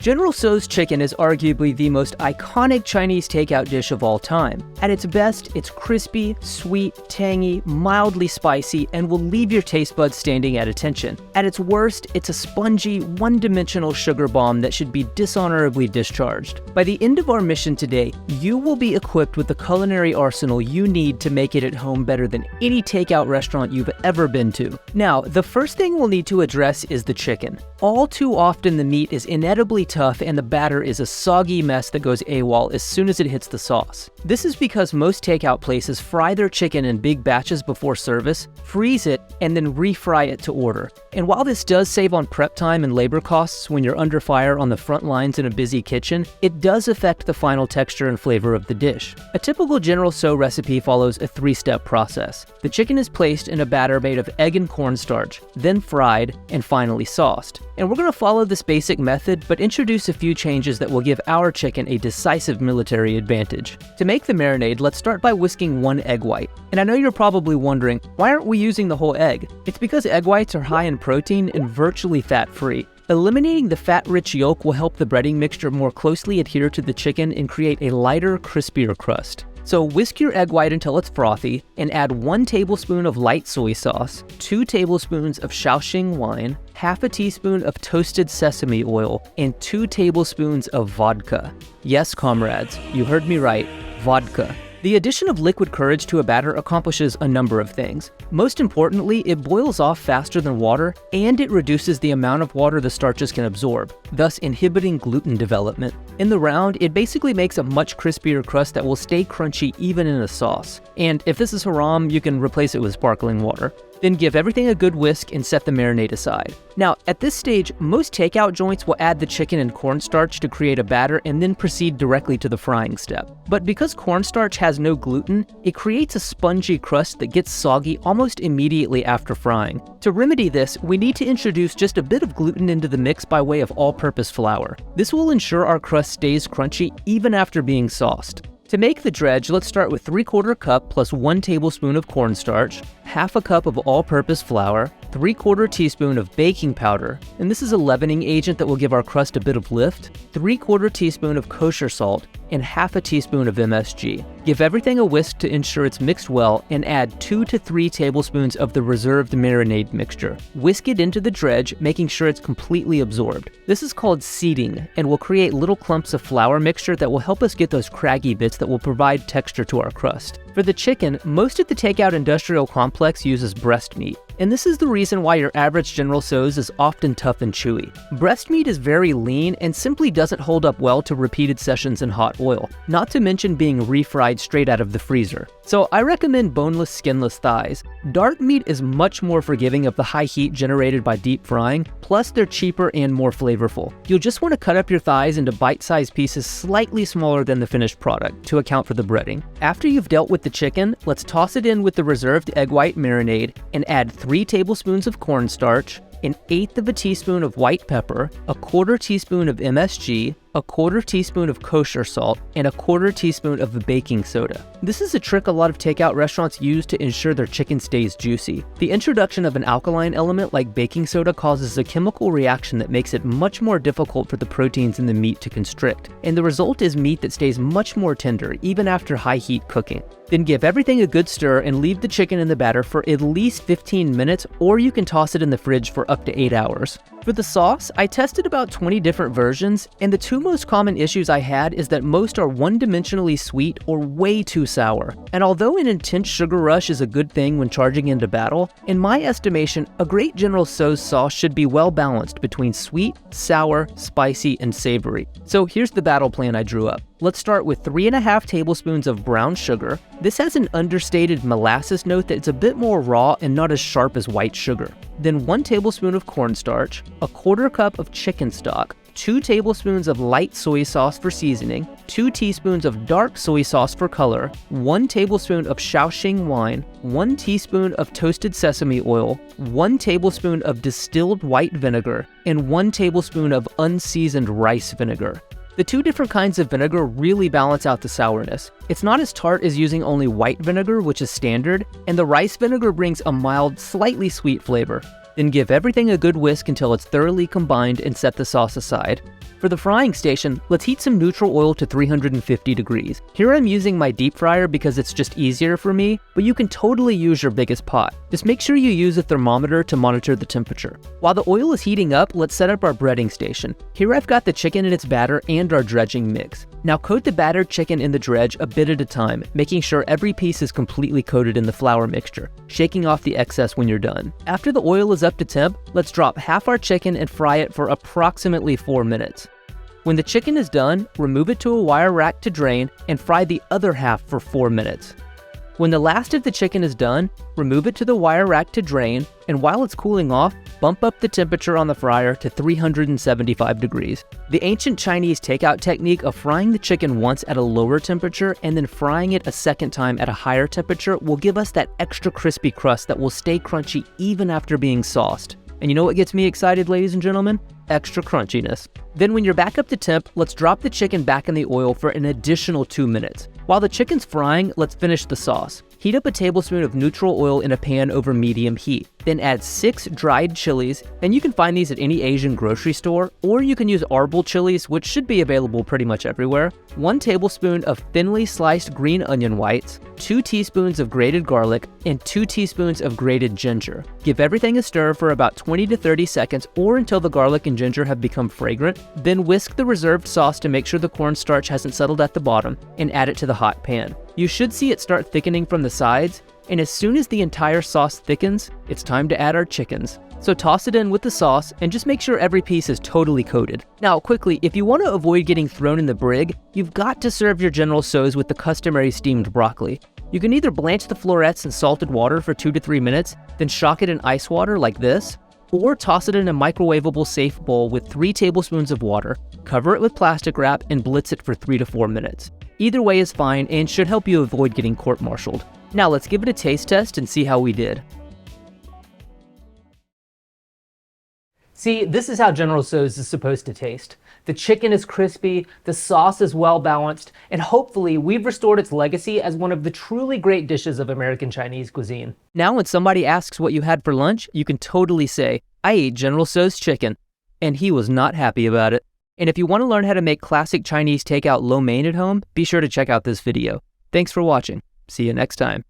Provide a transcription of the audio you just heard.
General Tso's chicken is arguably the most iconic Chinese takeout dish of all time. At its best, it's crispy, sweet, tangy, mildly spicy, and will leave your taste buds standing at attention. At its worst, it's a spongy, one-dimensional sugar bomb that should be dishonorably discharged. By the end of our mission today, you will be equipped with the culinary arsenal you need to make it at home better than any takeout restaurant you've ever been to. Now, the first thing we'll need to address is the chicken. All too often the meat is inedibly tough and the batter is a soggy mess that goes AWOL as soon as it hits the sauce. This is because most takeout places fry their chicken in big batches before service, freeze it, and then refry it to order. And while this does save on prep time and labor costs when you're under fire on the front lines in a busy kitchen, it does affect the final texture and flavor of the dish. A typical General Tso recipe follows a 3-step process. The chicken is placed in a batter made of egg and cornstarch, then fried, and finally sauced. And we're going to follow this basic method, but introduce a few changes that will give our chicken a decisive military advantage. To make the marinade, let's start by whisking 1 egg white. And I know you're probably wondering, why aren't we using the whole egg? It's because egg whites are high in protein and virtually fat-free. Eliminating the fat-rich yolk will help the breading mixture more closely adhere to the chicken and create a lighter, crispier crust. So whisk your egg white until it's frothy and add 1 tablespoon of light soy sauce, 2 tablespoons of Shaoxing wine, half a teaspoon of toasted sesame oil, and 2 tablespoons of vodka. Yes, comrades, you heard me right, vodka. The addition of liquid courage to a batter accomplishes a number of things. Most importantly, it boils off faster than water, and it reduces the amount of water the starches can absorb, thus inhibiting gluten development. In the round, it basically makes a much crispier crust that will stay crunchy even in a sauce. And if this is haram, you can replace it with sparkling water. Then give everything a good whisk and set the marinade aside. Now, at this stage, most takeout joints will add the chicken and cornstarch to create a batter and then proceed directly to the frying step. But because cornstarch has no gluten, it creates a spongy crust that gets soggy almost immediately after frying. To remedy this, we need to introduce just a bit of gluten into the mix by way of all-purpose flour. This will ensure our crust stays crunchy even after being sauced. To make the dredge, let's start with 3/4 cup plus 1 tablespoon of cornstarch, half a cup of all-purpose flour, 3/4 teaspoon of baking powder, and this is a leavening agent that will give our crust a bit of lift, 3/4 teaspoon of kosher salt, and half a teaspoon of MSG. Give everything a whisk to ensure it's mixed well and add 2 to 3 tablespoons of the reserved marinade mixture. Whisk it into the dredge, making sure it's completely absorbed. This is called seeding and will create little clumps of flour mixture that will help us get those craggy bits that will provide texture to our crust. For the chicken, most of the takeout industrial complex uses breast meat. And this is the reason why your average General Tso's is often tough and chewy. Breast meat is very lean and simply doesn't hold up well to repeated sessions in hot oil, not to mention being refried straight out of the freezer. So I recommend boneless, skinless thighs. Dart meat is much more forgiving of the high heat generated by deep frying, plus they're cheaper and more flavorful. You'll just want to cut up your thighs into bite-sized pieces slightly smaller than the finished product to account for the breading. After you've dealt with the chicken, let's toss it in with the reserved egg white marinade and add 3 tablespoons of cornstarch, 1/8 teaspoon of white pepper, 1/4 teaspoon of MSG, 1/4 teaspoon of kosher salt, and 1/4 teaspoon of baking soda. This is a trick a lot of takeout restaurants use to ensure their chicken stays juicy. The introduction of an alkaline element like baking soda causes a chemical reaction that makes it much more difficult for the proteins in the meat to constrict, and the result is meat that stays much more tender even after high heat cooking. Then give everything a good stir and leave the chicken in the batter for at least 15 minutes, or you can toss it in the fridge for up to 8 hours. For the sauce, I tested about 20 different versions, and the 2 most common issues I had is that most are one-dimensionally sweet or way too sour. And although an intense sugar rush is a good thing when charging into battle, in my estimation, a great General Tso's sauce should be well balanced between sweet, sour, spicy, and savory. So here's the battle plan I drew up. Let's start with 3.5 tablespoons of brown sugar. This has an understated molasses note that's a bit more raw and not as sharp as white sugar. Then 1 tablespoon of cornstarch, 1/4 cup of chicken stock, 2 tablespoons of light soy sauce for seasoning, 2 teaspoons of dark soy sauce for color, 1 tablespoon of Shaoxing wine, 1 teaspoon of toasted sesame oil, 1 tablespoon of distilled white vinegar, and 1 tablespoon of unseasoned rice vinegar. The 2 different kinds of vinegar really balance out the sourness. It's not as tart as using only white vinegar, which is standard, and the rice vinegar brings a mild, slightly sweet flavor. Then give everything a good whisk until it's thoroughly combined and set the sauce aside. For the frying station, let's heat some neutral oil to 350 degrees. Here I'm using my deep fryer because it's just easier for me, but you can totally use your biggest pot. Just make sure you use a thermometer to monitor the temperature. While the oil is heating up, let's set up our breading station. Here I've got the chicken in its batter and our dredging mix. Now coat the battered chicken in the dredge a bit at a time, making sure every piece is completely coated in the flour mixture, shaking off the excess when you're done. After the oil is up to temp, let's drop half our chicken and fry it for approximately 4 minutes. When the chicken is done, remove it to a wire rack to drain and fry the other half for 4 minutes. When the last of the chicken is done, remove it to the wire rack to drain, and while it's cooling off, bump up the temperature on the fryer to 375 degrees. The ancient Chinese takeout technique of frying the chicken once at a lower temperature and then frying it a second time at a higher temperature will give us that extra crispy crust that will stay crunchy even after being sauced. And you know what gets me excited, ladies and gentlemen? Extra crunchiness. Then when you're back up to temp, let's drop the chicken back in the oil for an additional 2 minutes. While the chicken's frying, let's finish the sauce. Heat up a tablespoon of neutral oil in a pan over medium heat. Then add 6 dried chilies, and you can find these at any Asian grocery store, or you can use arbol chilies, which should be available pretty much everywhere. 1 tablespoon of thinly sliced green onion whites, 2 teaspoons of grated garlic, and 2 teaspoons of grated ginger. Give everything a stir for about 20 to 30 seconds or until the garlic and ginger have become fragrant. Then whisk the reserved sauce to make sure the cornstarch hasn't settled at the bottom, and add it to the hot pan. You should see it start thickening from the sides, and as soon as the entire sauce thickens, it's time to add our chickens. So toss it in with the sauce and just make sure every piece is totally coated. Now quickly, if you want to avoid getting thrown in the brig, you've got to serve your General Tso's with the customary steamed broccoli. You can either blanch the florets in salted water for 2 to 3 minutes, then shock it in ice water like this, or toss it in a microwavable safe bowl with 3 tablespoons of water, cover it with plastic wrap, and blitz it for 3 to 4 minutes. Either way is fine and should help you avoid getting court-martialed. Now let's give it a taste test and see how we did. See, this is how General Tso's is supposed to taste. The chicken is crispy, the sauce is well balanced, and hopefully we've restored its legacy as one of the truly great dishes of American Chinese cuisine. Now when somebody asks what you had for lunch, you can totally say, I ate General Tso's chicken, and he was not happy about it. And if you want to learn how to make classic Chinese takeout lo mein at home, be sure to check out this video. Thanks for watching. See you next time.